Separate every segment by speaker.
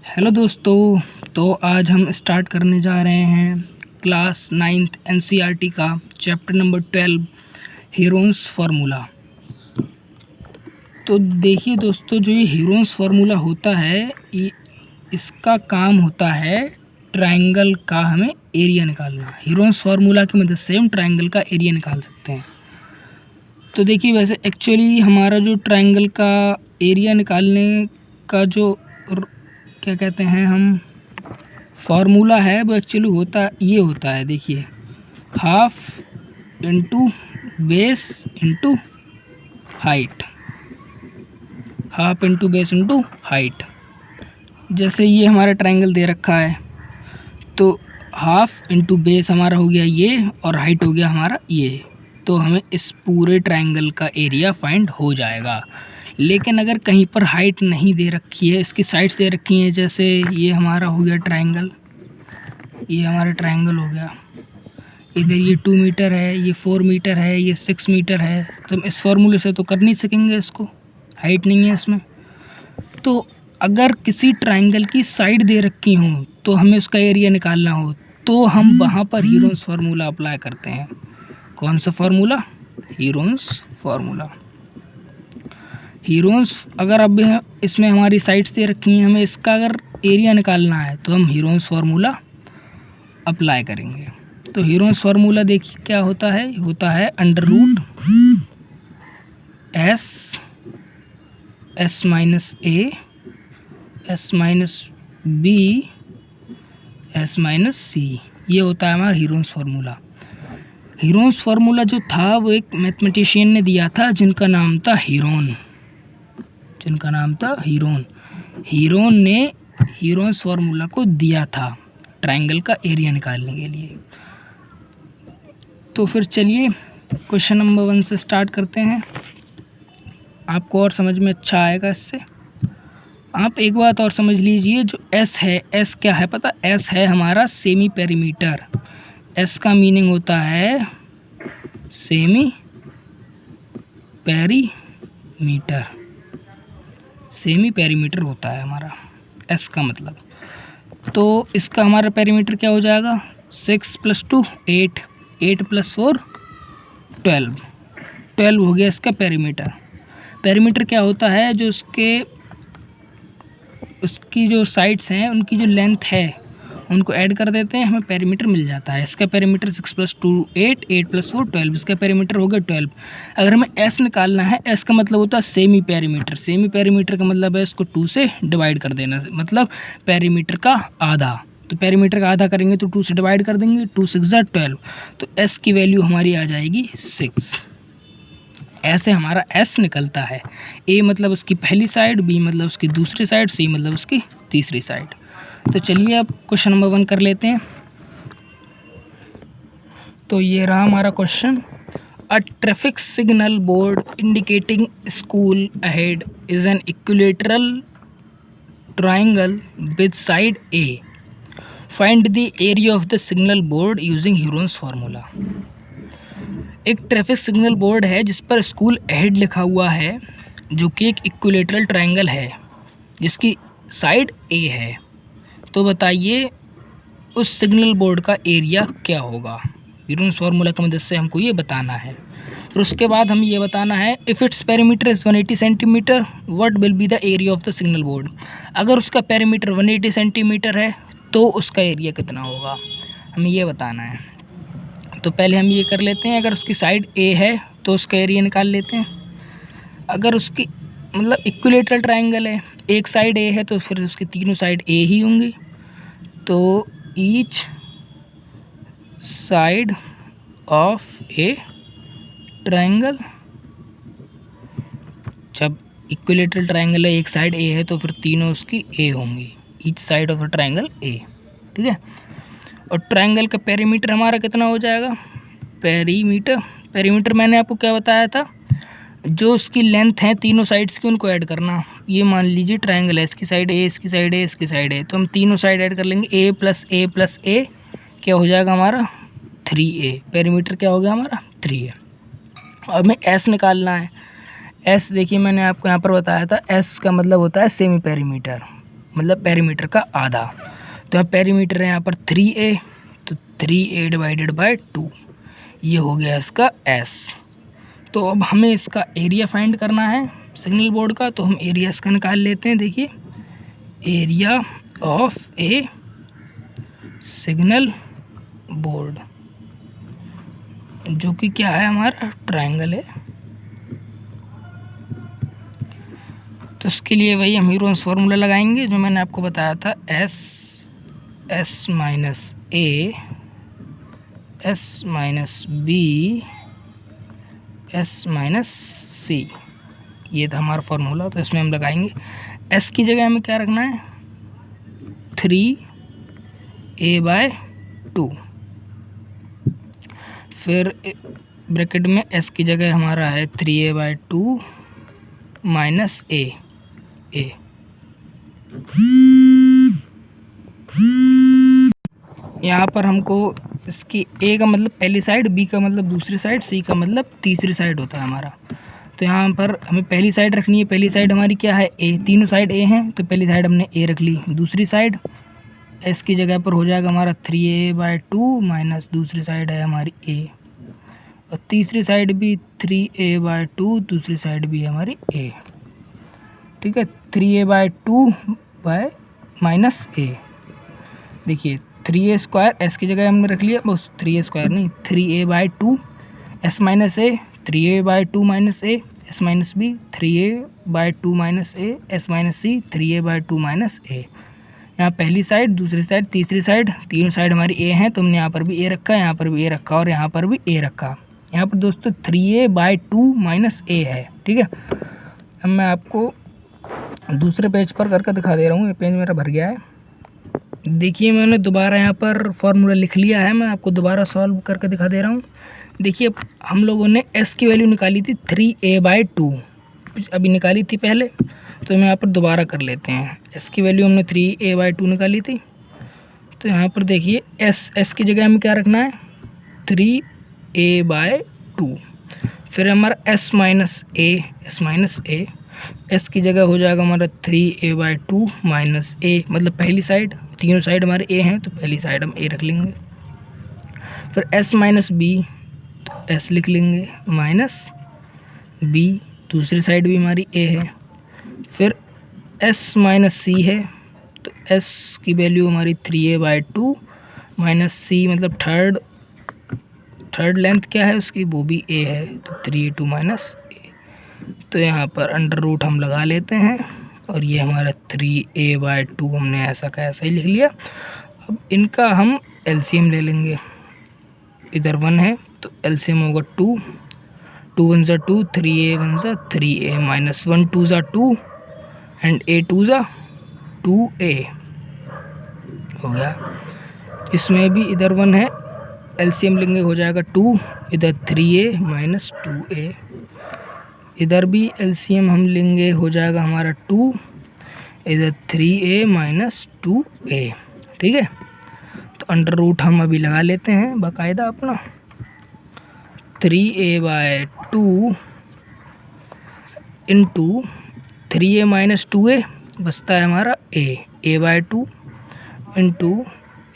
Speaker 1: Hello दोस्तों। तो आज हम स्टार्ट करने जा रहे हैं क्लास 9th एनसीईआरटी का चैप्टर नंबर 12 हीरोन्स फार्मूला। तो देखिए दोस्तों, जो ये हीरोन्स फार्मूला होता है ये इसका काम होता है ट्रायंगल का हमें एरिया निकालना। हीरोन्स फार्मूला की मदद से हम ट्रायंगल का एरिया निकाल सकते हैं। तो देखिए, वैसे एक्चुअली हमारा जो ट्रायंगल का एरिया निकालने का जो क्या कहते हैं हम फार्मूला है, वो एक्चुअली होता है देखिए, half into base into height. Half into base into height. जैसे ये हमारा ट्रायंगल दे रखा है, तो हाफ इंटू बेस हमारा हो गया ये, और हाइट हो गया हमारा ये। तो हमें इस पूरे ट्रायंगल का एरिया फाइंड हो जाएगा। लेकिन अगर कहीं पर हाइट नहीं दे रखी है, इसकी साइड्स दे रखी हैं, जैसे ये हमारा हो गया ट्रायंगल, ये हमारा ट्रायंगल हो गया, इधर ये 2 मीटर है, ये 4 मीटर है, ये 6 मीटर है, तो हम इस फार्मूले से तो कर नहीं सकेंगे, इसको हाइट नहीं है इसमें। तो अगर किसी ट्रायंगल की साइड दे रखी हो तो हमें उसका एरिया निकालना हो, तो हम वहाँ पर हीरोन्स फार्मूला अप्लाई करते हैं। कौन सा फार्मूला? Heron's formula. हीरोन्स अगर अब इसमें हमारी साइड्स दे रखी हैं, हमें इसका अगर एरिया निकालना है तो हम हीरोन्स फार्मूला अप्लाई करेंगे। तो हीरोन्स फार्मूला देखिए क्या होता है under root S minus A S minus B S minus C. ये होता है हमारा हीरोन्स फार्मूला। हीरोन्स फार्मूला जो था वो एक मैथमेटिशियन ने दिया था, जिनका नाम था हीरोन। हीरोन ने हीरोन्स फार्मूला को दिया था ट्रायंगल का एरिया निकालने के लिए। तो फिर चलिए क्वेश्चन नंबर 1 से स्टार्ट करते हैं। आपको और समझ में अच्छा आएगा इससे। आप एक बात और समझ लीजिए, जो एस है, एस क्या है पता? एस है हमारा सेमी पेरीमीटर। एस का मीनिंग होता है सेमी पेरीमीटर। सेमी पेरीमीटर होता है हमारा एस का मतलब। तो इसका हमारा पेरीमीटर क्या हो जाएगा? 6 + 2 8, 8 + 4 12 हो गया इसका पेरीमीटर। पेरीमीटर क्या होता है? जो उसकी जो साइड्स हैं, उनकी जो लेंथ है, उनको ऐड कर देते हैं, हमें पेरीमीटर मिल जाता है। इसका पेरीमीटर 6 + 2 8, 8 + 4 12। इसका पेरीमीटर हो गया 12। अगर हमें एस निकालना है, एस का मतलब होता है सेमी पेरीमीटर। सेमी पेरीमीटर का मतलब है इसको 2 से डिवाइड कर देना, मतलब पेरीमीटर का आधा। तो पेरीमीटर का आधा करेंगे तो 2 से डिवाइड कर देंगे, 2 × 6 = 12। तो एस की वैल्यू हमारी आ जाएगी 6। ऐसे हमारा एस निकलता है। ए मतलब उसकी पहली साइड, बी मतलब उसकी दूसरी साइड, सी मतलब उसकी तीसरी साइड। तो चलिए अब क्वेश्चन नंबर 1 कर लेते हैं। तो ये रहा हमारा question. A traffic signal board indicating school ahead is an equilateral triangle with side A. Find the area of the signal board using Heron's formula. एक ट्रैफिक सिग्नल बोर्ड है जिस पर स्कूल अहेड लिखा हुआ है, जो कि एक इक्विलेटरल ट्रायंगल है जिसकी साइड ए है। तो बताइए उस सिग्नल बोर्ड का एरिया क्या होगा? हीरोन्स फार्मूला की मदद से हमको ये बताना है। फिर उसके बाद हम ये बताना है, if its perimeter is 180 centimetre, what will be the area of the signal board. अगर उसका पेरीमीटर 180 सेंटीमीटर है तो उसका एरिया कितना होगा, हमें ये बताना है। तो पहले हम ये कर लेते हैं, अगर उसकी साइड ए है तो उसका एरिया निकाल लेते हैं। अगर उसकी मतलब इक्विलेटरल ट्रायंगल है, एक साइड ए है, तो फिर उसकी तीनों साइड ए ही होंगी। तो each side of a triangle, जब इक्विलेटरल ट्रायंगल है, एक साइड ए है, तो फिर तीनों उसकी ए होंगी। Each side of a triangle A, ठीक है। और ट्रायंगल का पेरीमीटर हमारा कितना हो जाएगा? पेरीमीटर मैंने आपको क्या बताया था? जो उसकी लेंथ है तीनों साइड्स की, उनको ऐड करना। ये मान लीजिए ट्रायंगल है, इसकी साइड ए, इसकी साइड ए, इसकी साइड ए, तो हम तीनों साइड ऐड कर लेंगे। ए प्लस ए प्लस ए क्या हो जाएगा हमारा? 3a। पेरीमीटर क्या हो गया हमारा? 3a। अब हमें एस निकालना है। एस देखिए मैंने आपको यहाँ पर बताया था, एस का मतलब होता है सेमी पेरीमीटर। मतलब पेरीमीटर का आधा। तो यहाँ पेरीमीटर है यहाँ पर 3a, तो 3a डिवाइडेड बाय 2, ये हो गया इसका s। तो अब हमें इसका एरिया फाइंड करना है सिग्नल बोर्ड का, तो हम एरिया इसका निकाल लेते हैं। देखिए area of A signal board, जो कि क्या है, हमारा ट्रायंगल है। तो उसके लिए वही हम हीरोन्स फार्मूला लगाएंगे जो मैंने आपको बताया था, S minus A, S minus B, S minus C, ये था हमारा फार्मूला। तो इसमें हम लगाएंगे एस की जगह हमें क्या रखना है, 3a/2, फिर ब्रैकेट में एस की जगह हमारा है 3a/2 माइनस ए। यहाँ पर हमको इसकी ए का मतलब पहली साइड, बी का मतलब दूसरी साइड, सी का मतलब तीसरी साइड होता है हमारा। तो यहाँ पर हमें पहली साइड रखनी है। पहली साइड हमारी क्या है, ए, तीनों साइड ए हैं, तो पहली साइड हमने ए रख ली। दूसरी साइड एस की जगह पर हो जाएगा हमारा 3a/2 माइनस दूसरी साइड है हमारी ए, और तीसरी साइड भी 3a/2, दूसरी साइड भी है हमारी ए। ठीक है, 3a/2 माइनस ए। देखिए 3a² एस की जगह हमने रख लिया, बस 3a² नहीं, 3a/2 S minus A, 3a/2 minus A, S minus B, 3a/2 minus A, S minus C, 3a/2 minus A. यहाँ पहली साइड, दूसरी साइड, तीसरी साइड, तीनों साइड हमारी ए हैं, तो हमने यहाँ पर भी ए रखा, यहाँ पर भी ए रखा और यहाँ पर भी ए रखा। यहाँ पर दोस्तों 3a/2 माइनस ए है। ठीक है, अब मैं आपको दूसरे पेज पर करके दिखा दे रहा हूँ। ये पेज मेरा भर गया है। देखिए मैंने दोबारा यहाँ पर फॉर्मूला लिख लिया है, मैं आपको दोबारा सॉल्व करके दिखा दे रहा हूँ। देखिए हम लोगों ने s की वैल्यू निकाली थी 3a/2, अभी निकाली थी पहले, तो मैं यहाँ पर दोबारा कर लेते हैं। s की वैल्यू हमने 3a/2 निकाली थी। तो यहाँ पर देखिए s की जगह हमें क्या रखना है, 3a/2, फिर हमारा s माइनस ए, s की जगह हो जाएगा हमारा 3a/2 माइनस ए, मतलब पहली साइड, तीनों साइड हमारे ए हैं, तो पहली साइड हम ए रख लेंगे। फिर s माइनस बी, तो s लिख लेंगे, माइनस बी, दूसरी साइड भी हमारी ए है। फिर s माइनस सी है, तो s की वैल्यू हमारी 3a/2 माइनस सी, मतलब थर्ड लेंथ क्या है उसकी, वो भी a है, तो 3a2 माइनस ए। तो यहाँ पर अंडर रूट हम लगा लेते हैं, और ये हमारा 3a/2 हमने ऐसा का ऐसा ही लिख लिया। अब इनका हम एलसीएम ले लेंगे। इधर 1 है तो एलसीएम होगा 2, 2 1 ज़ा 2, 3a 1 ज़ा 3a, माइनस 1 2 ज़ा 2 एंड a 2 ज़ा 2a हो गया। इसमें भी इधर 1 है, एलसीएम लेंगे हो जाएगा 2, इधर 3a माइनस 2a, इधर भी एलसीएम हम लेंगे हो जाएगा हमारा 2, इधर 3a माइनस 2a। ठीक है, तो अंडर रूट हम अभी लगा लेते हैं बाकायदा अपना। 3a/2 into 3a minus 2a बचता है हमारा a/2 इंटू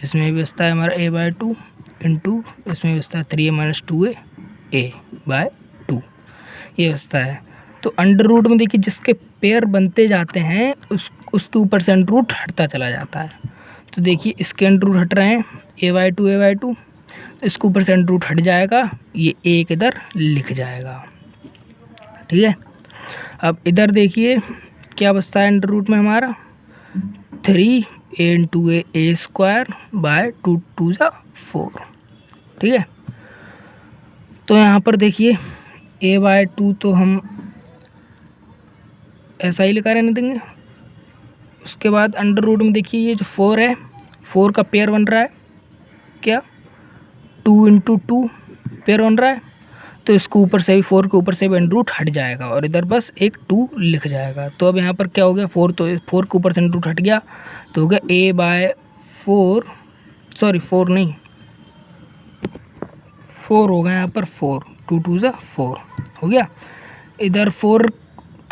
Speaker 1: इसमें भी बचता है हमारा a/2 इंटू इसमें बचता है 3a माइनस 2a a/2, ये बचता है। तो अंडर रूट में देखिए जिसके पेयर बनते जाते हैं उसके ऊपर से अंडर रूट हटता चला जाता है। तो देखिए इसके अंडर रूट हट रहे हैं a/2 तो इसके ऊपर से अंडर रूट हट जाएगा, ये एक इधर लिख जाएगा। ठीक है, अब इधर देखिए क्या बचता है अंडर रूट में हमारा 3a into a square by 2 2 ज़ा 4। ठीक है, तो यहाँ पर देखिए a/2 तो हम ऐसा ही लिखा रहने देंगे। उसके बाद अंडर रूट में देखिए ये जो 4 है, 4 का पेयर बन रहा है क्या, 2 इंटू 2 पेयर बन रहा है, तो इसके ऊपर से भी 4 के ऊपर से भी अंडर रूट हट जाएगा और इधर बस एक 2 लिख जाएगा। तो अब यहाँ पर क्या हो गया, 4 तो 4 के ऊपर से अंडर रूट हट गया, तो हो गया a/4, सॉरी 4 नहीं 4 हो गया यहाँ पर 4, 2 2 ज़ा 4 हो गया। इधर 4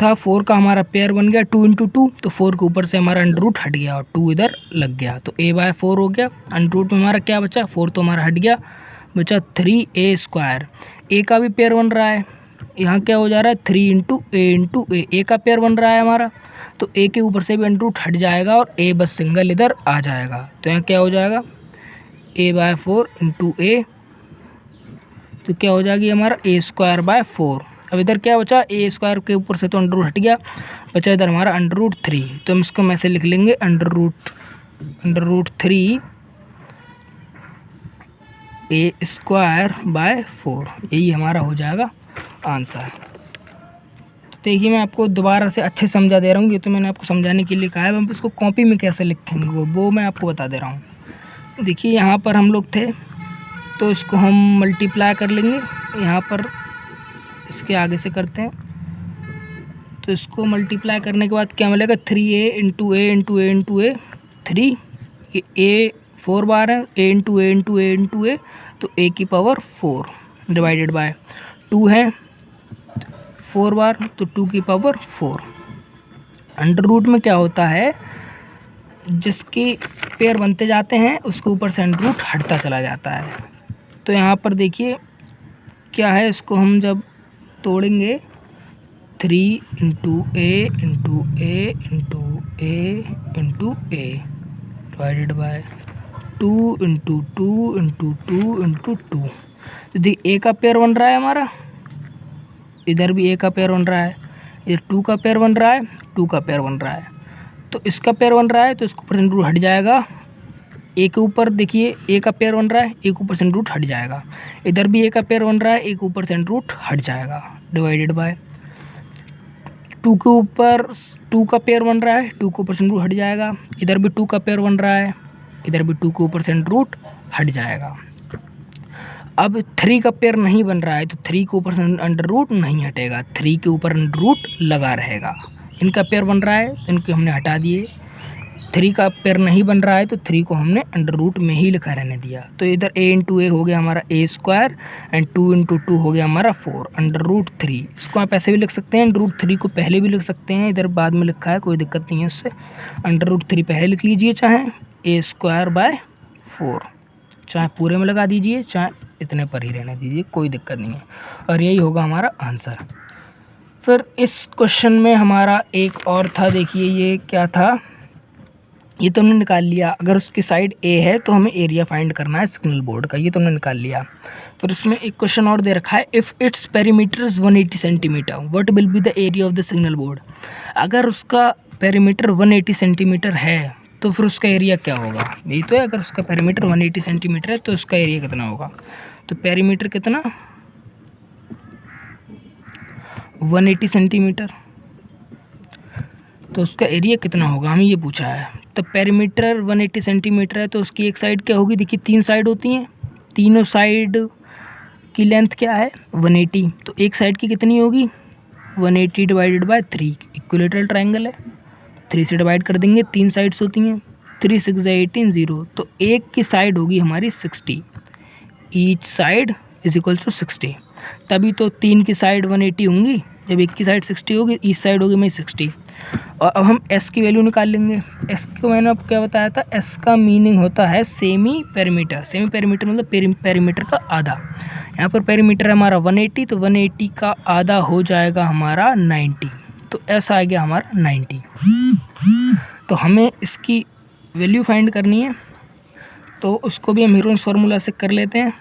Speaker 1: था 4 का हमारा पेयर बन गया 2 इंटू 2, तो 4 के ऊपर से हमारा अंडर रूट हट गया और 2 इधर लग गया, तो a/4 हो गया। अंडर रूट में हमारा क्या बचा, 4 तो हमारा हट गया, बचा 3a²। a का भी पेयर बन रहा है, यहाँ क्या हो जा रहा है 3 इंटू a का पेयर बन रहा है हमारा, तो a के ऊपर से भी अंडर रूट हट जाएगा और a बस सिंगल इधर आ जाएगा, तो यहाँ क्या हो जाएगा a/4 इंटू a, तो क्या हो जाएगी हमारा a²/4। अब इधर क्या बचा, a² के ऊपर से तो अंडर रूट हट गया, बचा इधर हमारा अंडर रूट 3, तो हम इसको ऐसे लिख लेंगे अंडर रूट 3 a²/4, यही हमारा हो जाएगा आंसर। देखिए मैं आपको दोबारा से अच्छे समझा दे रहा हूँ, ये तो मैंने आपको समझाने के लिए कहा है, हम इसको कॉपी में कैसे लिखेंगे वो मैं आपको बता दे रहा हूँ। देखिए यहाँ पर हम लोग थे, तो इसको हम मल्टीप्लाई कर लेंगे, यहाँ पर इसके आगे से करते हैं, तो इसको मल्टीप्लाई करने के बाद क्या मिलेगा 3a into A into A into A 3, ये a 4 बार है, a into A into A into A, तो a की पावर 4 डिवाइडेड बाय 2 है 4 बार, तो 2 की पावर 4। अंडर रूट में क्या होता है, जिसके पेयर बनते जाते हैं उसके ऊपर से अंडर रूट हटता चला जाता है। तो यहाँ पर देखिए क्या है, इसको हम जब तोड़ेंगे 3 into A into A into A into A divided by 2 into 2 into 2 into 2, तो देखिए a का पेयर बन रहा है हमारा, इधर भी a का पेयर बन रहा है, इधर 2 का पेयर बन रहा है, 2 का पेयर बन रहा है, तो इसका पेयर बन रहा है, तो इसको परसेंट रूट हट जाएगा। a के ऊपर देखिए a का पेयर बन रहा है, a के ऊपर परसेंट रूट हट जाएगा, इधर भी a का पेयर बन रहा है, a के ऊपर परसेंट रूट हट जाएगा, डिवाइडेड बाय 2 के ऊपर 2 का पेयर बन रहा है, 2 के ऊपर परसेंट रूट हट जाएगा, इधर भी 2 का पेयर बन रहा है, इधर भी 2 के ऊपर परसेंट रूट हट जाएगा। अब 3 का पेयर नहीं बन रहा है, तो 3 के ऊपर अंडर रूट नहीं हटेगा, 3 के ऊपर अंडर रूट लगा रहेगा। इनका पेयर बन रहा है, तो इनको हमने हटा दिए। 3 का पेयर नहीं बन रहा है, तो 3 को हमने अंडर रूट में ही लिखा रहने दिया, तो इधर a इंटू ए हो गया हमारा a² एंड 2 इंटू 2 हो गया हमारा 4 अंडर रूट 3। इसको आप ऐसे भी लिख सकते हैं, अंडर रूट 3 को पहले भी लिख सकते हैं, इधर बाद में लिखा है कोई दिक्कत नहीं है उससे, अंडर रूट 3 पहले लिख लीजिए, चाहे a²/4 चाहे पूरे में लगा दीजिए, चाहे इतने पर ही रहने दीजिए, कोई दिक्कत नहीं है, और यही होगा हमारा आंसर। फिर इस क्वेश्चन में हमारा एक और था, देखिए ये क्या था, ये तो हमने निकाल लिया, अगर उसकी साइड a है तो हमें एरिया फाइंड करना है सिग्नल बोर्ड का, ये तो हमने निकाल लिया। फिर उसमें एक क्वेश्चन और दे रखा है, if its perimeter is 180 centimetre what will be the area of the signal board. अगर उसका पेरीमीटर 180 सेंटीमीटर है तो फिर उसका एरिया क्या होगा, यही तो है, अगर उसका पेरीमीटर 180 सेंटीमीटर है तो उसका एरिया कितना होगा, तो पेरीमीटर कितना 180 सेंटीमीटर, तो उसका एरिया कितना होगा, हमें ये पूछा है। तो पेरीमीटर 180 सेंटीमीटर है, तो उसकी एक साइड क्या होगी, देखिए 3 साइड होती हैं, तीनों साइड की लेंथ क्या है 180, तो एक साइड की कितनी होगी 180 डिवाइडेड बाय 3, इक्विलेटरल ट्रायंगल है, 3 से डिवाइड कर देंगे, 3 साइड्स होती हैं, 3 6 18 0, तो एक की साइड होगी हमारी 60, each side is equal to 60, तभी तो 3 की साइड 180 होंगी, जब एक की साइड 60 होगी, ईच साइड होगी 60। और अब हम s की वैल्यू निकाल लेंगे। s को मैंने आपको क्या बताया था, s का मीनिंग होता है सेमी पेरीमीटर। सेमी पेरीमीटर मतलब पेरीमीटर का आधा। यहाँ पर पेरीमीटर है हमारा 180, तो 180 का आधा हो जाएगा हमारा 90, तो s आ गया हमारा 90। तो हमें इसकी वैल्यू फाइंड करनी है, तो उसको भी हम हीरोन्स फार्मूला से कर लेते हैं।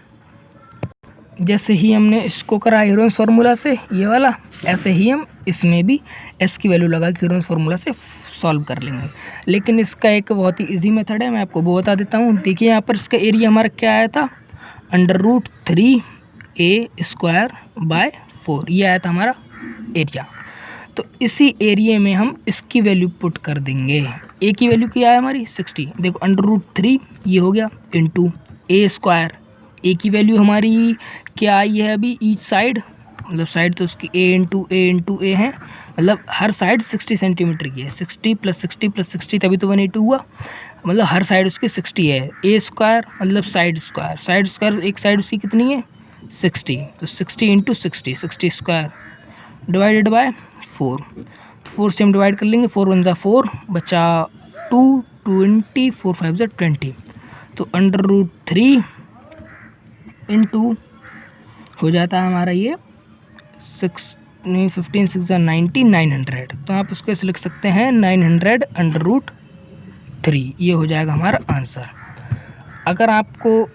Speaker 1: जैसे ही हमने इसको करा हीरोन्स फार्मूला से ये वाला, ऐसे ही हम इसमें भी s की वैल्यू लगा के हीरोन्स फार्मूला से सॉल्व कर लेंगे। लेकिन इसका एक बहुत ही इजी मेथड है, मैं आपको वो बता देता हूँ। देखिए यहाँ पर इसका एरिया हमारा क्या आया था, √3a²/4, ये आया था हमारा एरिया। तो इसी एरिया में हम इसकी वैल्यू पुट कर देंगे। a की वैल्यू क्या है हमारी 60, देखो √3 ये हो गया इंटू a², a की वैल्यू हमारी क्या आई है अभी, ईच साइड मतलब साइड तो उसकी a इंटू ए है, मतलब हर साइड 60 सेंटीमीटर की है, 60 + 60 + 60 तभी तो 180 हुआ, मतलब हर साइड उसकी 60 है। a² मतलब साइड स्क्वायर, एक साइड उसकी कितनी है 60, तो 60 × 60 60² डिवाइडेड बाय 4, तो 4 से हम डिवाइड कर लेंगे, 4 1 ज़ा 4 बचा 2, 20, 4 5 ज़ा 20, तो √3 इंटू हो जाता है हमारा ये 15 6 ज़ा 90, 900, तो आप उसको ऐसे लिख सकते हैं 900 √3, ये हो जाएगा हमारा आंसर। अगर आपको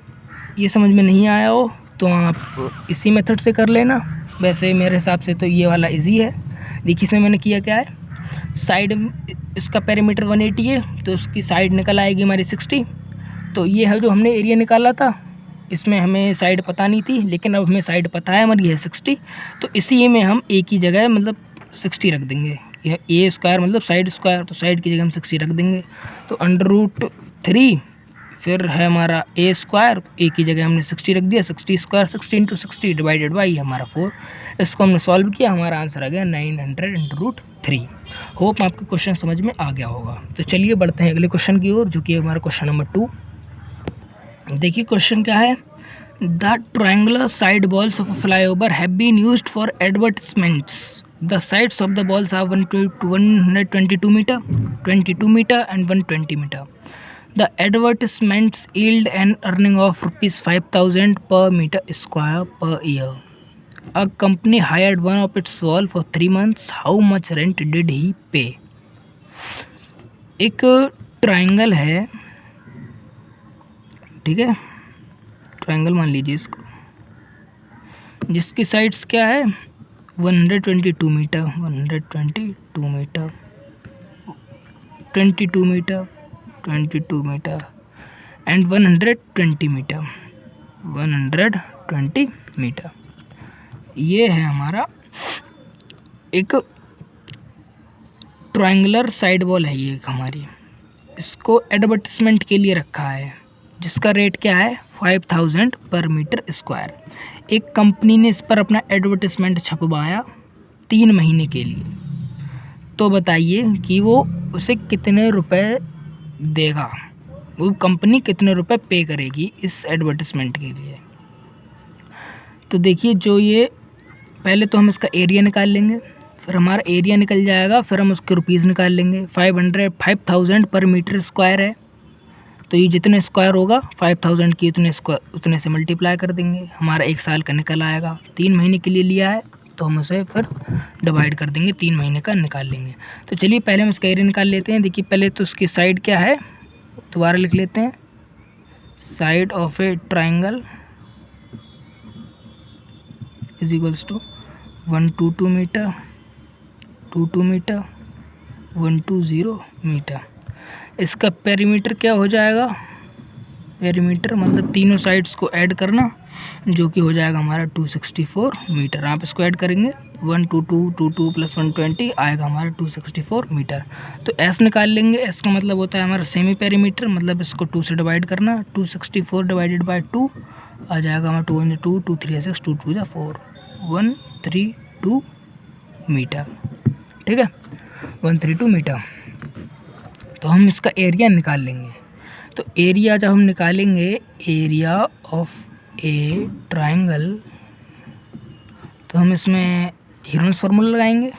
Speaker 1: ये समझ में नहीं आया हो तो आप इसी मेथड से कर लेना, वैसे मेरे हिसाब से तो ये वाला इजी है। देखिए इसमें मैंने किया क्या है, साइड इसका पेरीमीटर 180 है तो उसकी साइड निकल आएगी हमारी 60, तो ये है जो हमने एरिया निकाला था, इसमें हमें साइड पता नहीं थी लेकिन अब हमें साइड पता है हमारी है 60, तो इसी में हम एक ही जगह मतलब 60 रख देंगे, यह ए स्क्वायर मतलब साइड स्क्वायर, तो साइड की जगह हम 60 रख देंगे, तो √3 फिर है हमारा ए स्क्वायर, एक ही जगह हमने 60 रख दिया, 60 स्क्वायर 60 इंटू 60 डिवाइडेड बाई हमारा 4, इसको हमने सॉल्व किया, हमारा आंसर आ गया 900 √3। होप आपको क्वेश्चन समझ में आ गया होगा। तो चलिए बढ़ते हैं अगले क्वेश्चन की ओर, जो कि हमारा क्वेश्चन नंबर 2। देखिए क्वेश्चन क्या है, the triangular side walls of flyover have been used for advertisements, the sides of the walls are 122 metre, 22 metre and 120 metre. The advertisements yield an earning of ₹5,000 per meter square per year. A company hired one of its wall for 3 months. How much rent did he pay? एक triangle है, ठीक है, triangle मान लीजिए इसको, जिसकी sides क्या है 122 metre, 122 metre, 22 metre, 22 metre and 120 metre, 120 metre. ये है हमारा एक ट्रायंगुलर साइड वॉल है, ये एक हमारी, इसको एडवर्टिजमेंट के लिए रखा है, जिसका रेट क्या है 5,000 पर मीटर स्क्वायर। एक कंपनी ने इस पर अपना एडवर्टिजमेंट छपवाया 3 महीने के लिए, तो बताइए कि वो उसे कितने रुपए देगा, वो कंपनी कितने रुपए पे करेगी इस एडवर्टिजमेंट के लिए। तो देखिए जो ये पहले तो हम इसका एरिया निकाल लेंगे, फिर हमारा एरिया निकल जाएगा, फिर हम उसके रुपीज़ निकाल लेंगे। 5,000 पर मीटर स्क्वायर है, तो ये जितने स्क्वायर होगा 5,000 की उतने से मल्टीप्लाई कर देंगे, हमारा 1 साल का निकल आएगा। 3 महीने के लिए लिया है तो हम उसे फिर डिवाइड कर देंगे, 3 महीने का निकाल लेंगे। तो चलिए पहले हम इसका एरिया निकाल लेते हैं। देखिए पहले तो उसकी साइड क्या है, दोबारा लिख लेते हैं, side of a triangle is equals to 122 metre, 22 metre, 120 metre. इसका पेरीमीटर क्या हो जाएगा, पेरीमीटर मतलब तीनों साइड्स को ऐड करना, जो कि हो जाएगा हमारा 264 मीटर। आप इसको ऐड करेंगे 122 प्लस 120 आएगा हमारा 264 मीटर। तो एस निकाल लेंगे, एस का मतलब होता है हमारा सेमी पेरीमीटर, मतलब इसको 2 से डिवाइड करना, 264 डिवाइडेड बाय 2 आ जाएगा हमारा 2 × 2 2 3 6 2 2 4 132 मीटर, ठीक है, 132 मीटर। तो हम इसका एरिया निकाल लेंगे। तो एरिया जब हम निकालेंगे, एरिया ऑफ ए ट्रायंगल, तो हम इसमें हीरोन्स फार्मूला लगाएंगे।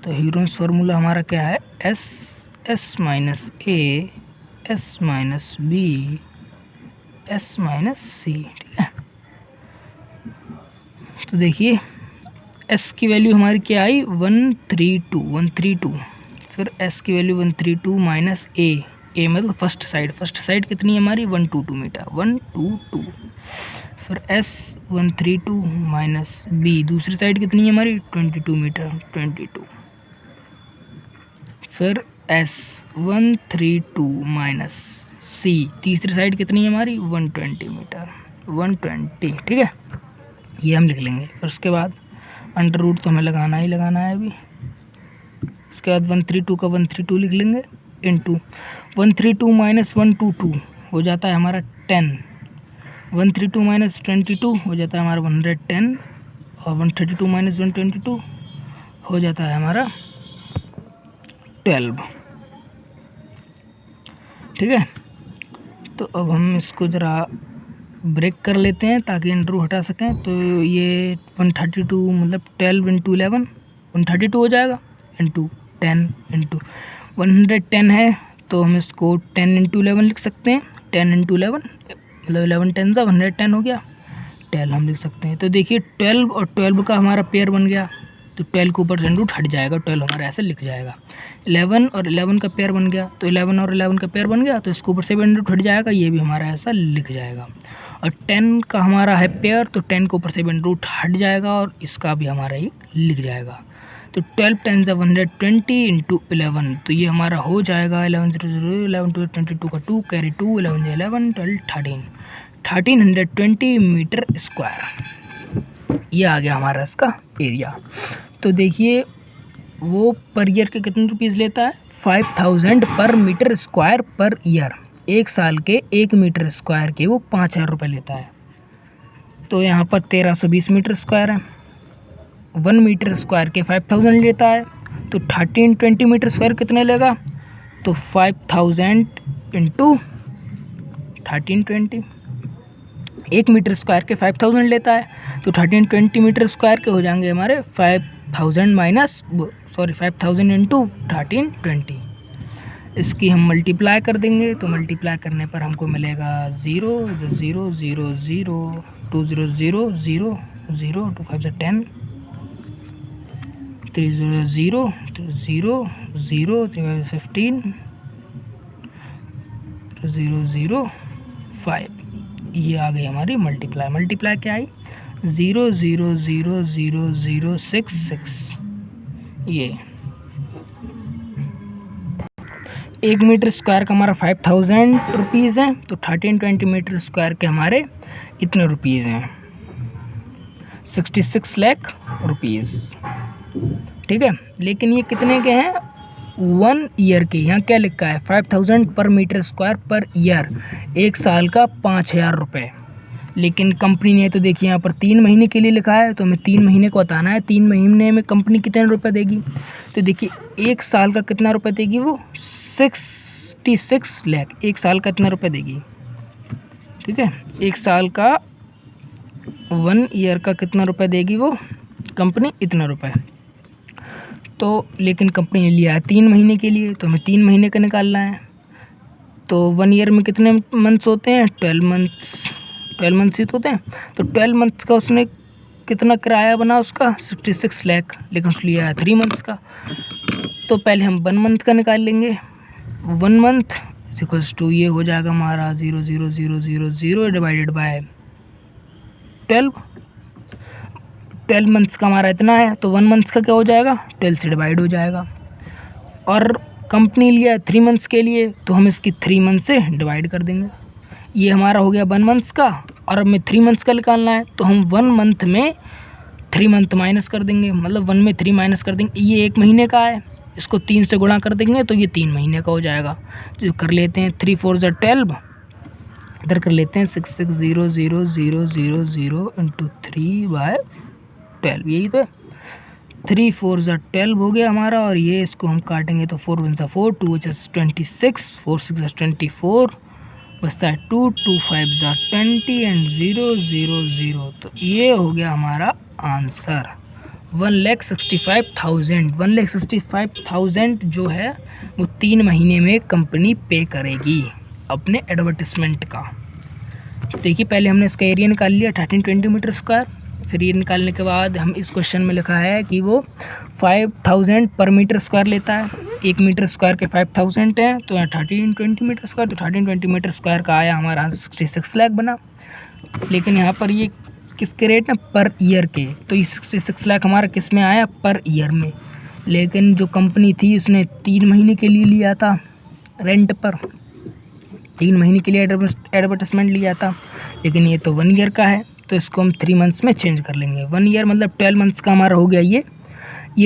Speaker 1: तो हीरोन्स फार्मूला हमारा क्या है, S minus A, S minus B, S minus C, ठीक है। तो देखिए एस की वैल्यू हमारी क्या आई 132, फिर एस की वैल्यू 132 माइनस ए मतलब फर्स्ट साइड कितनी है हमारी 122 मीटर, 122, फिर एस 132 माइनस बी दूसरी साइड कितनी है हमारी 22 मीटर, 22, फिर एस 132 माइनस सी तीसरी साइड कितनी है हमारी 120 मीटर, 120, ठीक है, ये हम लिख लेंगे। फिर उसके बाद अंडर रूट तो हमें लगाना ही लगाना है अभी। उसके बाद 132 का 132 लिख लेंगे, इंटू 132 माइनस 122 हो जाता है हमारा 10, 132 माइनस 22 हो जाता है हमारा 110, और 132 माइनस 122 हो जाता है हमारा 12, ठीक है। तो अब हम इसको ज़रा ब्रेक कर लेते हैं ताकि अंडर रूट हटा सकें। तो ये 132 मतलब 12 × 11 132 हो जाएगा, इंटू 10 इंटू 110 है तो हम इसको 10 इंटू 11 लिख सकते हैं। 10 इंटू 11 मतलब 11 10 सा 110 हो गया, 12 हम लिख सकते हैं। तो देखिए 12 और 12 का हमारा पेयर बन गया, तो 12 के ऊपर से रूट हट जाएगा, 12 हमारा ऐसे लिख जाएगा। 11 और 11 का पेयर बन गया, तो 11 और 11 का पेयर बन गया, तो इसके ऊपर से भी रूट हट जाएगा, ये भी हमारा ऐसा लिख जाएगा। और 10 का हमारा है पेयर, तो 10 के ऊपर से भी रूट हट जाएगा और इसका भी हमारा ये लिख जाएगा। तो 12 10 से 120 इंटू 11, तो ये हमारा हो जाएगा 11 0 0 11 2 22 का 2 कैरी 2 11 11 12 13 1320 मीटर स्क्वायर, ये आ गया हमारा इसका एरिया। तो देखिए वो पर ईयर के कितने रुपीज़ लेता है, 5000 पर मीटर स्क्वायर पर ईयर। एक साल के 1 मीटर स्क्वायर के वो 5000 रुपये लेता है। तो यहाँ पर 1320 मीटर स्क्वायर है, 1 मीटर स्क्वायर के 5000 लेता है, तो 1320 मीटर स्क्वायर कितने लेगा, तो 5000 इंटू 1320। 1 मीटर स्क्वायर के 5000 लेता है, तो 1320 मीटर स्क्वायर के हो जाएंगे हमारे 5000 माइनस 5000 इंटू 1320। इसकी हम मल्टीप्लाई कर देंगे, तो मल्टीप्लाई करने पर हमको मिलेगा 0 0 0 0 2 0 0 0 0 2 5 10 3 0 0 0 0 3 15 0 0 5, ये आ गई हमारी मल्टीप्लाई क्या आई 0 0 0 0 0 6 6। ये 1 मीटर स्क्वायर का हमारा 5000 रुपीज़ है, तो 1320 मीटर स्क्वायर के हमारे इतने रुपीज़ हैं, 66 लाख रुपीज़। ठीक है, लेकिन ये कितने के हैं, 1 ईयर के। यहाँ क्या लिखा है 5000 पर मीटर स्क्वायर पर ईयर, एक साल का 5000 रुपये। लेकिन कंपनी ने तो देखिए यहाँ पर 3 महीने के लिए लिखा है, तो हमें 3 महीने को बताना है, 3 महीने में कंपनी कितने रुपए देगी। तो देखिए एक साल का कितना रुपए देगी वो 66 लाख, एक साल का कितना रुपए देगी। ठीक है, एक साल का 1 ईयर का कितना रुपए देगी वो कंपनी, इतना रुपए। तो लेकिन कंपनी ने लिया है 3 महीने के लिए, तो हमें 3 महीने का निकालना है। तो 1 ईयर में कितने मंथ्स होते हैं, 12 मंथ्स ही तो होते हैं। तो 12 मंथ्स का उसने कितना किराया बना उसका 66 लाख, लेकिन उसने लिया है 3 मंथ्स का। तो पहले हम 1 मंथ का निकाल लेंगे। 1 मंथ इक्वल्स टू ये हो जाएगा हमारा 0 0 0 0 0 डिवाइडेड बाय 12 मंथ्स का हमारा इतना है, तो 1 मंथ का क्या हो जाएगा 12 से डिवाइड हो जाएगा। और कंपनी लिया 3 मंथ्स के लिए, तो हम इसकी 3 मंथ से डिवाइड कर देंगे। ये हमारा हो गया 1 मंथ्स का, और अब हमें 3 मंथ्स का निकालना है, तो हम 1 मंथ में 3 मंथ माइनस कर देंगे, मतलब 1 में 3 माइनस कर देंगे। ये 1 महीने का है, इसको 3 से गुणा कर देंगे तो ये 3 महीने का हो जाएगा। तो कर लेते हैं 3 4 12, इधर कर लेते हैं 6 6 0 0 0 0 0 इंटू 3/12, यही तो है। 3 4 12 हो गया हमारा, और ये इसको हम काटेंगे तो 4 1 4 2 26 4 6 24 बचता है 2 2 5 20 एंड 0 0 0। तो ये हो गया हमारा आंसर 1,65,000। 1,65,000 जो है वो 3 महीने में कंपनी पे करेगी अपने एडवर्टिजमेंट का। देखिए पहले हमने इसका एरिया निकाल लिया 1320 मीटर स्क्वायर, फिर ये निकालने के बाद हम इस क्वेश्चन में लिखा है कि वो 5000 पर मीटर स्क्वायर लेता है। 1 मीटर स्क्वायर के 5000 है, तो यहाँ 1320 मीटर स्क्वायर, तो 1320 मीटर स्क्वायर का आया हमारा 66 लाख बना। लेकिन यहाँ पर ये किसके रेट ना पर ईयर के, तो ये 66 लाख हमारा किस में आया पर ईयर में। लेकिन जो कंपनी थी उसने 3 महीने के लिए लिया था रेंट पर, 3 महीने के लिए एडवर्टाइजमेंट लिया था, लेकिन ये तो 1 ईयर का है, तो इसको हम 3 मंथ्स में चेंज कर लेंगे। 1 ईयर मतलब 12 मंथ्स का हमारा हो गया ये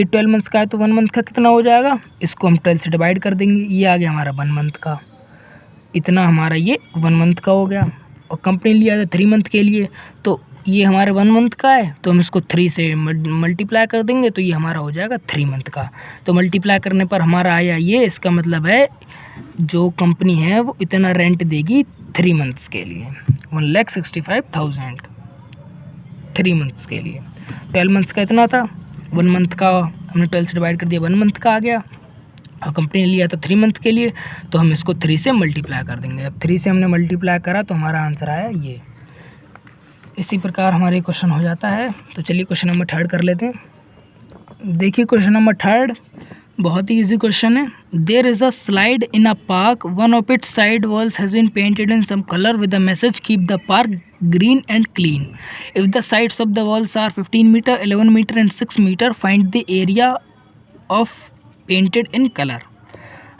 Speaker 1: 12 मंथ्स का है, तो 1 मंथ का कितना हो जाएगा, इसको हम 12 से डिवाइड कर देंगे, ये आ गया हमारा 1 मंथ का। इतना हमारा ये 1 मंथ का हो गया। और कंपनी लिया था 3 मंथ के लिए, तो ये हमारे 1 मंथ का है, तो हम इसको 3 से मल्टीप्लाई कर देंगे, तो ये हमारा हो जाएगा 3 मंथ का। तो मल्टीप्लाई करने पर हमारा आया ये, इसका मतलब है जो कंपनी है वो इतना रेंट देगी 3 मंथ्स के लिए, 1,65,000 3 मंथ्स के लिए। 12 मंथ्स का इतना था, 1 मंथ का हमने 12 से डिवाइड कर दिया 1 मंथ का आ गया, और कंपनी ने लिया था 3 मंथ के लिए, तो हम इसको 3 से मल्टीप्लाई कर देंगे। अब 3 से हमने मल्टीप्लाई करा तो हमारा आंसर आया ये। इसी प्रकार हमारे क्वेश्चन हो जाता है। तो चलिए क्वेश्चन नंबर 3 कर लेते हैं। देखिए क्वेश्चन नंबर 3 बहुत ही ईजी क्वेश्चन है। There is a slide in a park, one of its side walls has been painted in some colour with the message keep the park green and clean. If the sides of the walls are 15 metre, 11 metre and 6 metre, find the area of painted in colour.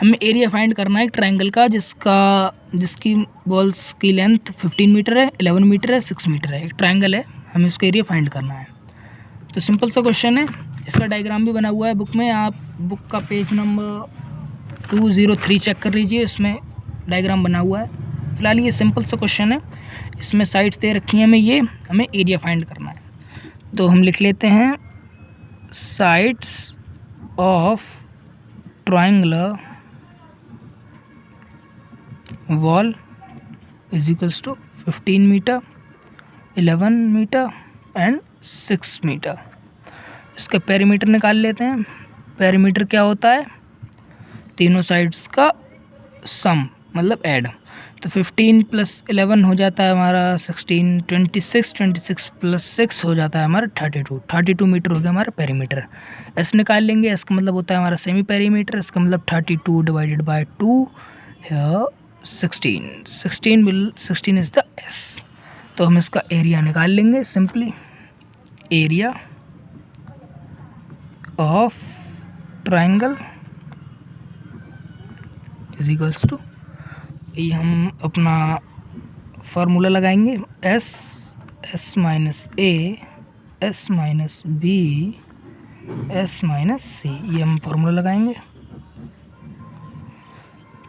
Speaker 1: हमें area find करना है triangle का जिसकी walls की length 15 metre है, 11 metre है, 6 metre है। एक ट्रायंगल है, हमें उसका एरिया फाइंड करना है। तो सिंपल सा क्वेश्चन है, इसका डायग्राम भी बना हुआ है बुक में, आप बुक का पेज नंबर 203 चेक कर लीजिए, इसमें डायग्राम बना हुआ है। फिलहाल ये सिंपल सा क्वेश्चन है, इसमें साइड्स दे रखी हैं हमें एरिया फाइंड करना है। तो हम लिख लेते हैं sides of triangular wall is equals to 15 metre, 11 metre and 6 metre. इसका पेरीमीटर निकाल लेते हैं। पेरीमीटर क्या होता है? तीनों साइड्स का सम मतलब ऐड। तो 15 प्लस 11 हो जाता है हमारा 16, 26 प्लस 6 हो जाता है हमारा 32 मीटर हो गया हमारा पेरीमीटर। ऐसे निकाल लेंगे, इसका मतलब होता है हमारा सेमी पेरीमीटर, इसका मतलब 32 डिवाइडेड बाय 2 है 16 इज द एस। तो हम इसका एरिया निकाल लेंगे simply. Area of triangle is equals to, ये हम अपना फार्मूला लगाएंगे, S minus A, S minus B, S minus C, ये हम फार्मूला लगाएंगे।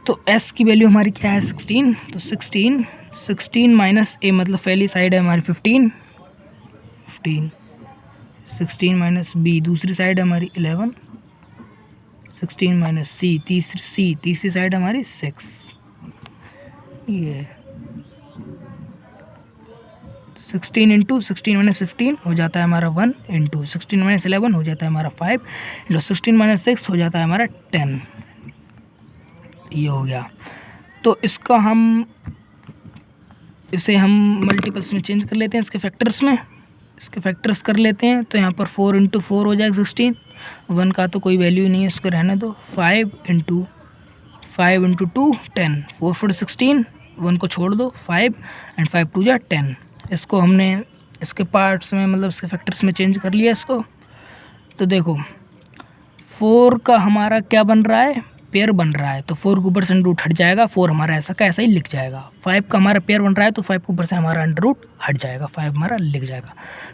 Speaker 1: तो s की वैल्यू हमारी क्या है 16, तो 16 माइनस ए मतलब पहली साइड है हमारी 15, 16 माइनस बी दूसरी साइड है हमारी 11, 16 माइनस सी तीसरी साइड हमारी 6, ये 16 इंटू 16 माइनस 15 हो जाता है हमारा 1, इंटू 16 माइनस 11 हो जाता है हमारा 5, इंटू 16 माइनस 6 हो जाता है हमारा 10। ये हो गया। तो इसे हम मल्टीपल्स में चेंज कर लेते हैं, इसके फैक्टर्स कर लेते हैं। तो यहाँ पर 4 इंटू 4 हो जाएगा 16, 1 का तो कोई वैल्यू नहीं है, इसको रहने दो। 5 इंटू 2 10, 4 4 16, 1 को छोड़ दो 5 एंड 5 2 जा 10। इसको हमने इसके पार्ट्स में मतलब इसके फैक्टर्स में चेंज कर लिया इसको। तो देखो 4 का हमारा क्या बन रहा है, पेयर बन रहा है, तो 4 के ऊपर से अंडर रूट हट जाएगा, 4 हमारा ऐसा का ऐसा ही लिख जाएगा। 5 का हमारा पेयर बन रहा है तो 5 के ऊपर से हमारा अंडर रूट हट जाएगा, 5 हमारा लिख जाएगा।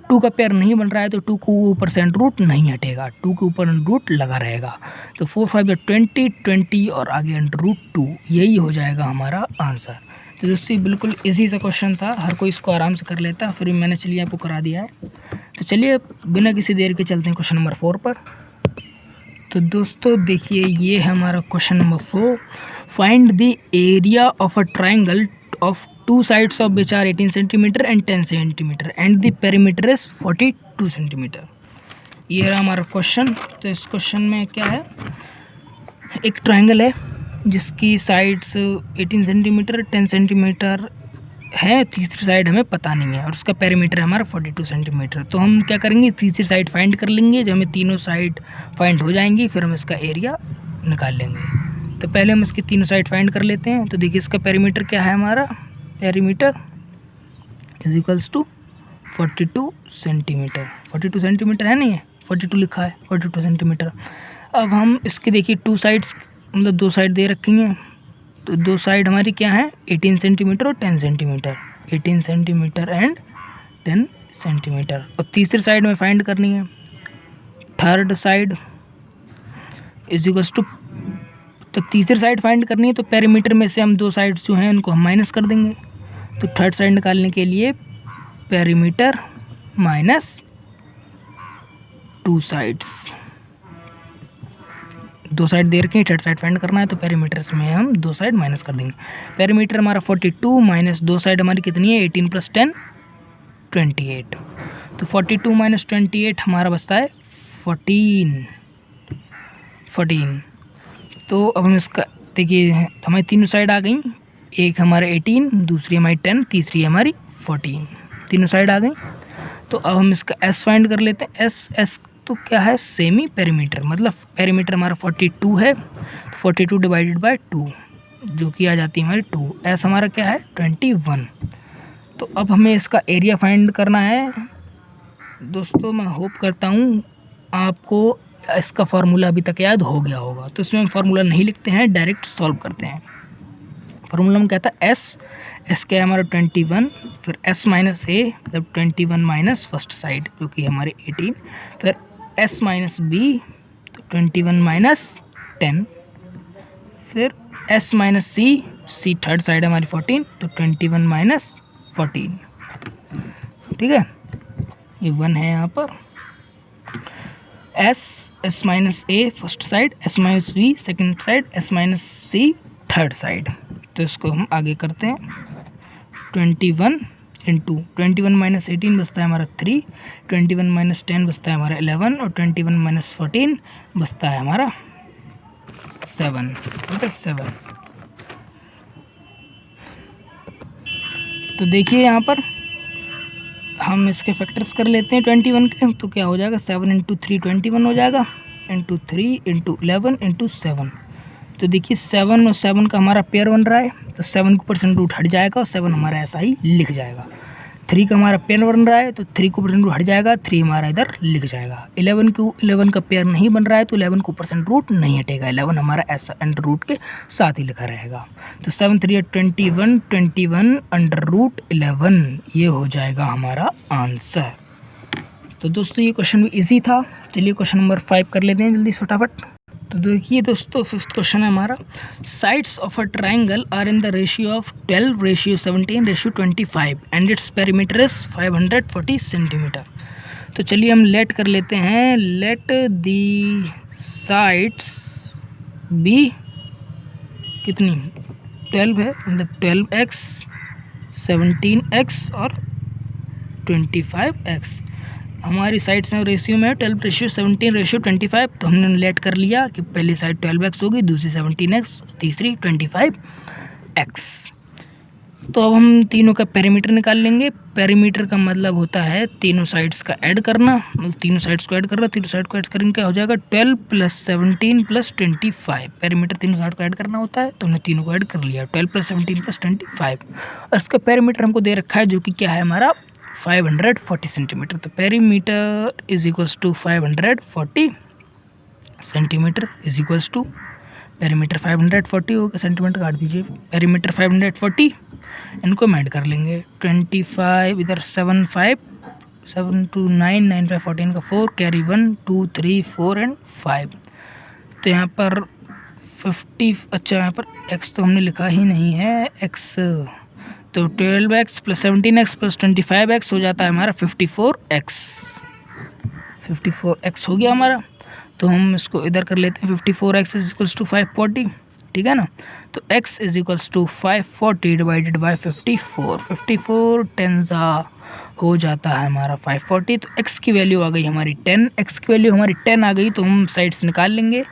Speaker 1: 2 का पेयर नहीं बन रहा है तो 2 के ऊपर से अंडर रूट नहीं हटेगा, 2 के ऊपर अंडर रूट लगा रहेगा। तो 4 5 20 और आगे अंडर रूट 2, यही हो जाएगा हमारा आंसर। तो दोस्तों बिल्कुल इजी सा क्वेश्चन था, हर कोई इसको आराम से कर लेता, फिर मैंने चलिए आपको करा दिया है। तो चलिए बिना किसी देर के चलते हैं क्वेश्चन नंबर 4 पर। तो दोस्तों देखिए ये है हमारा question number 4। Find the area of a triangle of 2 sides of which are 18 centimetre and 10 centimetre and the perimeter is 42 centimetre. ये रहा हमारा क्वेश्चन। तो इस क्वेश्चन में क्या है, एक ट्राइंगल है जिसकी साइड्स 18 सेंटीमीटर 10 सेंटीमीटर है, तीसरी साइड हमें पता नहीं है, और उसका पेरीमीटर है हमारा 42 सेंटीमीटर। तो हम क्या करेंगे, तीसरी साइड फाइंड कर लेंगे, जब हमें तीनों साइड फाइंड हो जाएंगी फिर हम इसका एरिया निकाल लेंगे। तो पहले हम इसकी तीनों साइड फाइंड कर लेते हैं। तो देखिए इसका पेरीमीटर क्या है, हमारा perimeter is equals to 42 centimetre. 42 centimetre है, नहीं है 42 लिखा है, 42 सेंटीमीटर। अब हम इसके देखिए 2 साइड्स मतलब 2 साइड दे रखी हैं, तो 2 साइड हमारी क्या है 18 सेंटीमीटर और 10 सेंटीमीटर, 18 सेंटीमीटर एंड 10 सेंटीमीटर। और तीसरी साइड में फाइंड करनी है, third side is equals to, तो तीसरी साइड फाइंड करनी है तो पेरीमीटर में से हम 2 साइड्स जो हैं उनको हम माइनस कर देंगे। तो थर्ड साइड निकालने के लिए पेरीमीटर माइनस 2 साइड्स, 2 साइड दे रखे हैं, थर्ड साइड फाइंड करना है तो पेरीमीटर में हम 2 साइड माइनस कर देंगे। पेरीमीटर हमारा 42 माइनस 2 साइड हमारी कितनी है 18 + 10 28। तो 42 - 28 हमारा बचता है 14। 14। तो अब हम इसका देखिए हमारी तीनों साइड आ गई, एक हमारा 18, दूसरी हमारी 10, तीसरी हमारी 14, तीनों साइड आ गई। तो अब हम इसका एस फाइंड कर लेते हैं। एस तो क्या है, सेमी पेरीमीटर, मतलब पेरीमीटर हमारा 42 है, 42 डिवाइडेड बाय 2 जो कि आ जाती है हमारी 2। एस हमारा क्या है 21। तो अब हमें इसका एरिया फाइंड करना है। दोस्तों मैं होप करता हूँ आपको इसका फार्मूला अभी तक याद हो गया होगा। तो इसमें हम फार्मूला नहीं लिखते हैं, डायरेक्ट सॉल्व करते हैं। फार्मूला में कहता है एस क्या है हमारा 21, फिर एस माइनस ए मतलब 21 माइनस फर्स्ट साइड जो कि हमारे 18, फिर एस माइनस बी तो 21 माइनस 10, फिर S minus C third side हमारी 14 तो 21 माइनस 14। ठीक है, ये 1 है यहाँ पर। S minus A first side, S minus B second side, S minus C third side. तो इसको हम आगे करते हैं। 21 इंटू 21 माइनस 18 बचता है हमारा 3, 21 माइनस 10 बचता है हमारा 11 और 21 माइनस 14 बचता है हमारा 7। ठीक है 7। तो देखिए यहाँ पर हम इसके फैक्टर्स कर लेते हैं 21 के। तो क्या हो जाएगा 7 इंटू 3 21 हो जाएगा, इंटू 3 इंटू 11 इंटू 7। तो देखिए 7 और 7 का हमारा पेयर बन रहा है, तो 7 को परसेंट रूट हट जाएगा और 7 हमारा ऐसा ही लिख जाएगा। 3 का हमारा पेयर बन रहा है तो 3 को परसेंट रूट हट जाएगा, 3 हमारा इधर लिख जाएगा। 11 का पेयर नहीं बन रहा है तो 11 को परसेंट रूट नहीं हटेगा, 11 हमारा ऐसा अंडर रूट के साथ ही लिखा रहेगा। तो 7 3 21, 21 अंडर रूट 11 ये हो जाएगा हमारा आंसर। तो दोस्तों ये क्वेश्चन भी ईजी था। चलिए क्वेश्चन नंबर 5 कर लेते हैं जल्दी फटाफट। तो देखिए दोस्तों 5th क्वेश्चन है हमारा, sides of a triangle are in the ratio of 12 ratio 17 ratio 25 and its perimeter is 540 centimetre. तो चलिए हम लेट कर लेते हैं, लेट दी साइड्स बी कितनी 12 है, मतलब 12x 17x और 25x। हमारी साइड्स में रेशियो में 12 रेशियो 17 रेशियो 25। तो हमने लेट कर लिया कि पहली साइड 12x होगी, दूसरी 17x, तीसरी 25x। तो अब हम तीनों का पेरीमीटर निकाल लेंगे। पेरीमीटर का मतलब होता है तीनों साइड्स का ऐड करना, मतलब तीनों साइड्स को ऐड करना। तीनों साइड को ऐड करेंगे क्या हो जाएगा 12 + 17 + 25। पेरीमीटर तीनों साइड को ऐड करना होता है, तो हमने तीनों को ऐड कर लिया 12 + 17 + 25। और इसका पेरीमीटर हमको दे रखा है जो कि क्या है हमारा 540 सेंटीमीटर। तो perimeter is equals to 540 centimetre is equals to perimeter 540 होगा, सेंटीमीटर काट दीजिए, पेरीमीटर 540 इनको हम ऐड कर लेंगे। 25 इधर 7 5 7 2 9 9 5 14 का 4 कैरी 1 2 3 4 एंड 5। तो यहाँ पर 50, अच्छा यहाँ पर x तो हमने लिखा ही नहीं है, x तो 12x + 17x + 25x हो जाता है हमारा 54x। 54x हो गया हमारा। तो हम इसको इधर कर लेते हैं, 54x इज इक्वल्स टू 540। ठीक है ना, तो x is equals to 540 divided by 54। 54 10 हो जाता है हमारा 540। तो x की वैल्यू आ गई हमारी 10, x की वैल्यू हमारी 10 आ गई। तो हम साइड्स निकाल लेंगे।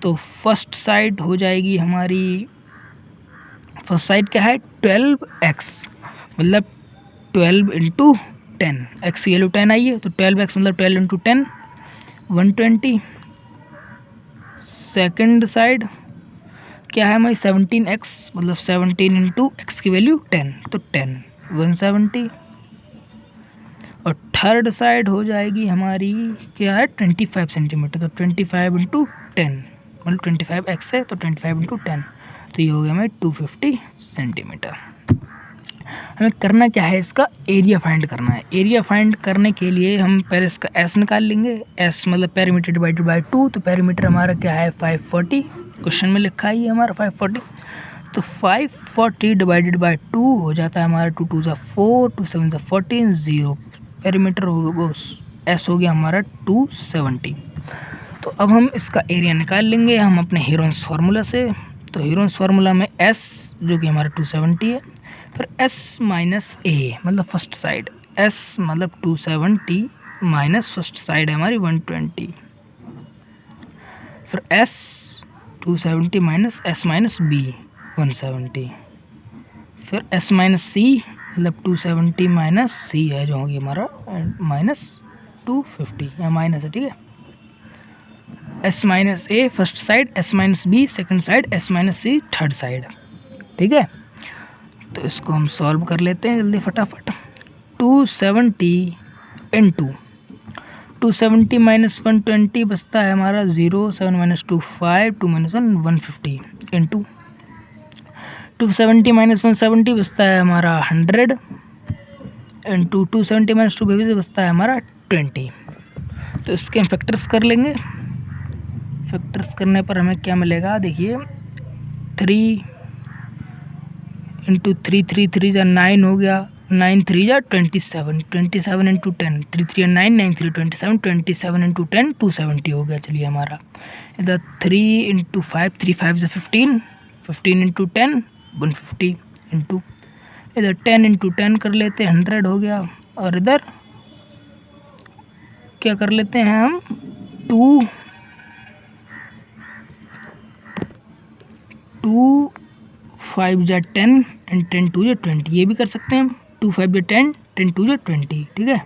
Speaker 1: तो फर्स्ट साइड हो जाएगी हमारी, फर्स्ट साइड क्या है 12x, मतलब 12 इंटू 10, एक्स की वैल्यू 10 आई है तो 12x मतलब 12 इंटू 10 120। सेकेंड साइड क्या है हमारी 17x, मतलब 17 इंटू एक्स की वैल्यू 10 तो 10 170। और थर्ड साइड हो जाएगी हमारी क्या है 25 सेंटीमीटर, तो 25 इंटू 10 मतलब 25x है तो 25 इंटू 10, तो ये हो गया हमें 250 सेंटीमीटर। हमें करना क्या है, इसका एरिया फाइंड करना है। एरिया फाइंड करने के लिए हम पहले इसका एस निकाल लेंगे। एस मतलब पेरीमीटर डिवाइडेड बाय 2, तो पेरीमीटर हमारा क्या है 540, क्वेश्चन में लिखा ही है हमारा 540। तो 540 डिवाइडेड बाय 2 हो जाता है हमारा 2 2 4 2 7 14 0। पेरीमीटर हो वो एस हो गया हमारा 270। तो अब हम इसका एरिया निकाल लेंगे हम अपने हीरोन्स फार्मूला से। तो हीरोन्स फार्मूला में एस जो कि हमारा 270 है, फिर एस माइनस ए मतलब फर्स्ट साइड, एस मतलब 270 माइनस फर्स्ट साइड है हमारी 120, फिर S 270 minus S minus B 170, फिर S माइनस C मतलब 270 माइनस C है जो होगी हमारा माइनस 250, या माइनस है, ठीक है। S minus A first side, S minus B second side, S minus C third side, ठीक है। तो इसको हम सॉल्व कर लेते हैं जल्दी फटाफट। 270 इंटू 270 माइनस 120 बचता है हमारा 0, 7 माइनस 2 5, 2 माइनस 1 150 इंटू 270 माइनस 170 बचता है हमारा 100 इंटू 270 माइनस 250 बचता है हमारा 20। तो इसके हम फैक्टर्स कर लेंगे। फैक्टर्स करने पर हमें क्या मिलेगा, देखिए 3 इंटू 3 3 3 जा 9 हो गया, 9 3 जा 27, 27 इंटू 10, 3 3 9 9 3 27, 27 इंटू 10 270 हो गया। चलिए हमारा इधर 3 इंटू 5 3 5 जा 15, 15 इंटू 10 150 इंटू इधर 10 इंटू 10 कर लेते हैं 100 हो गया। और इधर क्या कर लेते हैं हम 2 5 जा 10 एंड 10 2 जा 20, ये भी कर सकते हैं हम। 2 5 जा 10, 10 2 जा 20, ठीक है।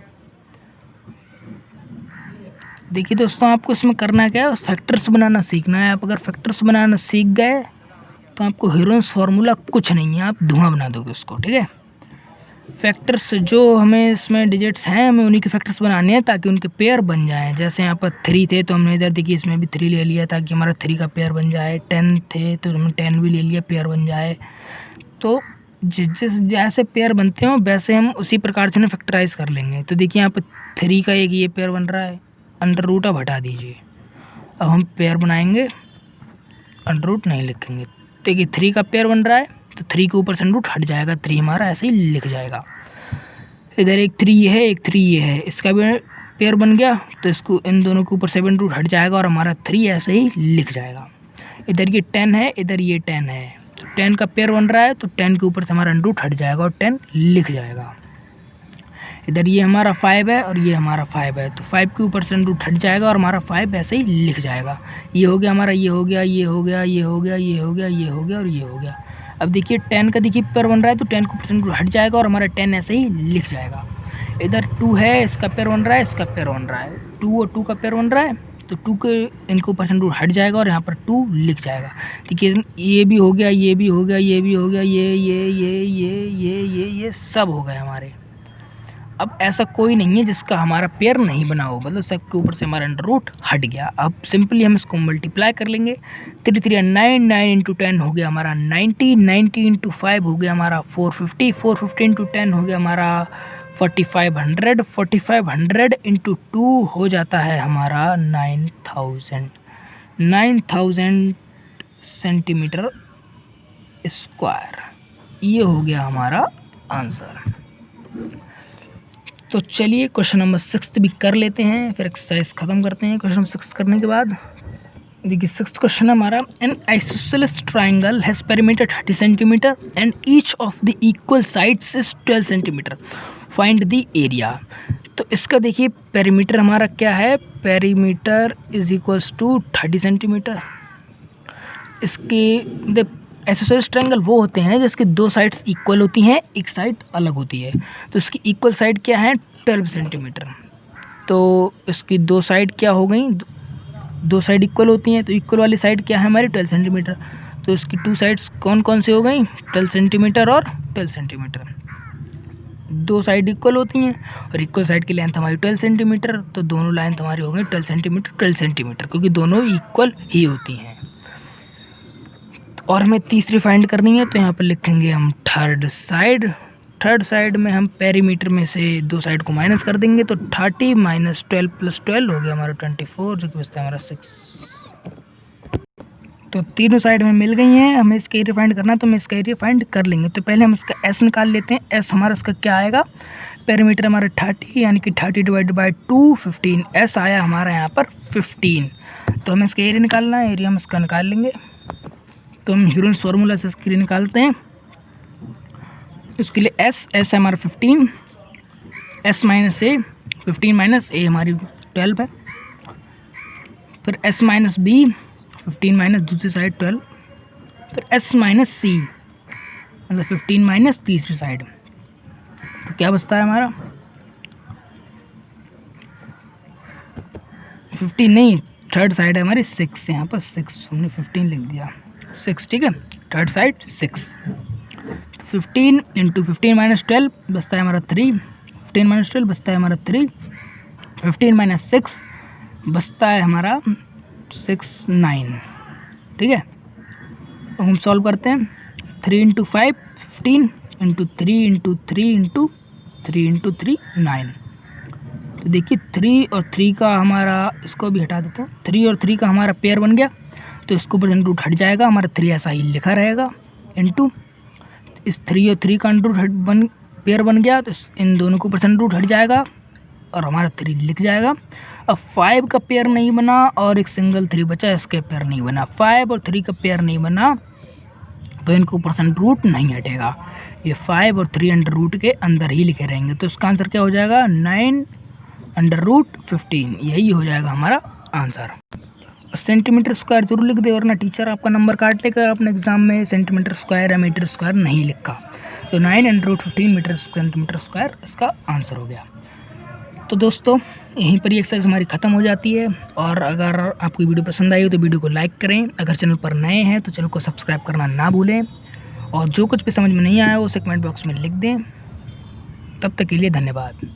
Speaker 1: देखिए दोस्तों, आपको इसमें करना क्या है, फैक्टर्स बनाना सीखना है। आप अगर फैक्टर्स बनाना सीख गए तो आपको हीरोन्स फार्मूला कुछ नहीं है, आप धुआं बना दोगे उसको, ठीक है। फैक्टर्स जो हमें इसमें डिजिट्स हैं, हमें उन्हीं के फैक्टर्स बनाने हैं ताकि उनके पेयर बन जाएं। जैसे यहाँ पर 3 थे तो हमने इधर देखिए इसमें भी 3 ले लिया ताकि हमारा 3 का पेयर बन जाए। 10 थे तो हमने 10 भी ले लिया, पेयर बन जाए। तो जिस जैसे पेयर बनते हो वैसे हम उसी प्रकार से उन्हें फैक्टराइज कर लेंगे। तो देखिए यहाँ पर 3 का एक ये पेयर बन रहा है, अंडर रूट अब हटा दीजिए। अब हम पेयर बनाएंगे, अंडर रूट नहीं लिखेंगे। देखिए 3 का पेयर बन रहा है तो 3 के ऊपर से अंडर रूट हट जाएगा, 3 हमारा ऐसे ही लिख जाएगा। इधर एक 3 ये है, एक 3 ये है, इसका भी पेयर बन गया तो इसको इन दोनों के ऊपर 7 रूट हट जाएगा और हमारा 3 ऐसे ही लिख जाएगा। इधर ये 10 है, इधर ये 10 है, तो 10 का पेयर बन रहा है तो 10 के ऊपर से हमारा अंडर रूट हट जाएगा और 10 लिख जाएगा। इधर ये हमारा 5 है और ये हमारा 5 है, तो 5 के ऊपर से अंडर रूट हट जाएगा और हमारा 5 ऐसे ही लिख जाएगा। ये हो गया हमारा, ये हो गया, ये हो गया, ये हो गया, ये हो गया, ये हो गया और ये हो गया। अब देखिए 10 का देखिए पेयर बन रहा है तो 10 के ऊपर से अंडर रूट हट जाएगा और हमारा 10 ऐसे ही लिख जाएगा। इधर 2 है, इसका पेयर बन रहा है, इसका पेयर बन रहा है, 2 और 2 का पेयर बन रहा है तो 2 के इनके ऊपर से अंडर रूट हट जाएगा और यहाँ पर 2 लिख जाएगा। देखिए ये भी हो गया, ये भी हो गया, ये भी हो गया, ये सब हो गए हमारे। अब ऐसा कोई नहीं है जिसका हमारा पेयर नहीं बना हो, मतलब सबके ऊपर से हमारा अंडर रूट हट गया। अब सिंपली हम इसको मल्टीप्लाई कर लेंगे। 3 3 9, 9 इंटू 10 हो गया हमारा 90, 90 इंटू 5 हो गया हमारा 450, 450 इंटू 10 हो गया हमारा 4500, 4500 इंटू 2 हो जाता है हमारा 9000 सेंटीमीटर स्क्वायर। ये हो गया हमारा आंसर। तो चलिए क्वेश्चन नंबर 6 भी कर लेते हैं, फिर एक्सरसाइज ख़त्म करते हैं। क्वेश्चन नंबर 6 करने के बाद देखिए 6th क्वेश्चन हमारा, an isosceles triangle has perimeter 30 centimetre and each of the equal sides is 12 centimetre, find the area. तो इसका देखिए पेरीमीटर हमारा क्या है, perimeter is equals to 30 centimetre. इसके आइसोसेलेस ट्रायंगल वो होते हैं जिसकी 2 साइड्स इक्वल होती हैं, एक साइड अलग होती है। तो इसकी इक्वल साइड क्या है 12 सेंटीमीटर। तो इसकी 2 साइड क्या हो गई, 2 साइड इक्वल होती हैं, तो इक्वल वाली साइड क्या है हमारी 12 सेंटीमीटर। तो इसकी 2 साइड्स कौन कौन सी हो गई, 12 सेंटीमीटर और 12 सेंटीमीटर। 2 साइड इक्वल होती हैं और इक्वल साइड की लेंथ हमारी 12 सेंटीमीटर, तो दोनों लेंथ हमारी हो गई 12 सेंटीमीटर 12 सेंटीमीटर, क्योंकि दोनों इक्वल ही होती हैं। और हमें तीसरी फाइंड करनी है, तो यहाँ पर लिखेंगे हम थर्ड साइड। थर्ड साइड में हम पेरीमीटर में से 2 साइड को माइनस कर देंगे, तो 30 माइनस 12 प्लस 12 हो गया हमारा 24, जो कि बचता है हमारा 6। तो तीनों साइड में मिल गई हैं, हमें इसका एरिया फाइंड करना है, तो हम इसका एरिया फाइंड कर लेंगे। तो पहले हम इसका एस निकाल लेते हैं। एस हमारा इसका क्या आएगा, पेरीमीटर हमारा 30 यानी कि 30 डिवाइड बाई 2 15, एस आया हमारा यहाँ पर 15। तो हमें इसका एरिया निकालना है, एरिया हम इसका निकाल लेंगे। तो हम हीरोन्स फार्मूला से इसके लिए निकालते हैं। उसके लिए एस है हमारा 15, एस माइनस ए 15 माइनस ए हमारी 12 है। फिर एस माइनस बी 15 माइनस दूसरी साइड 12, फिर s माइनस सी मतलब 15 माइनस तीसरी साइड, तो क्या बचता है हमारा 15 नहीं, थर्ड साइड है हमारी 6, यहाँ पर 6 हमने 15 लिख दिया 6, ठीक है, थर्ड साइड 6। तो 15 इंटू 15 माइनस 12 बचता है हमारा 3, 15 माइनस 12 बचता है हमारा 3, 15 माइनस 6 बचता है हमारा 6 9, ठीक है। तो हम सॉल्व करते हैं 3 into 5 15 into 3 into 3 into 3 into 3 9। तो देखिए 3 और 3 का हमारा, इसको भी हटा देता हूँ, 3 और 3 का हमारा पेयर बन गया, तो इसको परसेंट रूट हट जाएगा, हमारा 3 ऐसा ही लिखा रहेगा इंटू इस 3 और 3 का अंडर पेयर बन गया, तो इन दोनों को परसेंट रूट हट जाएगा और हमारा 3 लिख जाएगा। अब 5 का पेयर नहीं बना और एक सिंगल 3 बचा, इसके पेयर नहीं बना, 5 और 3 का पेयर नहीं बना तो इनको परसेंट रूट नहीं हटेगा, ये 5 और 3 अंडर रूट के अंदर ही लिखे रहेंगे। तो इसका आंसर क्या हो जाएगा 9 अंडर रूट 15, यही हो जाएगा हमारा आंसर। सेंटीमीटर स्क्वायर जरूर लिख दे, वरना टीचर आपका नंबर काट लेकर अपने एग्जाम में सेंटीमीटर स्क्वायर या मीटर स्क्वायर नहीं लिखा। तो 9 under root 15 metre centimetre square इसका आंसर हो गया। तो दोस्तों यहीं पर ये एक्सरसाइज हमारी ख़त्म हो जाती है, और अगर आपको वीडियो पसंद आई हो तो वीडियो को लाइक करें, अगर चैनल पर नए हैं तो चैनल को सब्सक्राइब करना ना भूलें, और जो कुछ भी समझ में नहीं आया उसे कमेंट बॉक्स में लिख दें। तब तक के लिए धन्यवाद।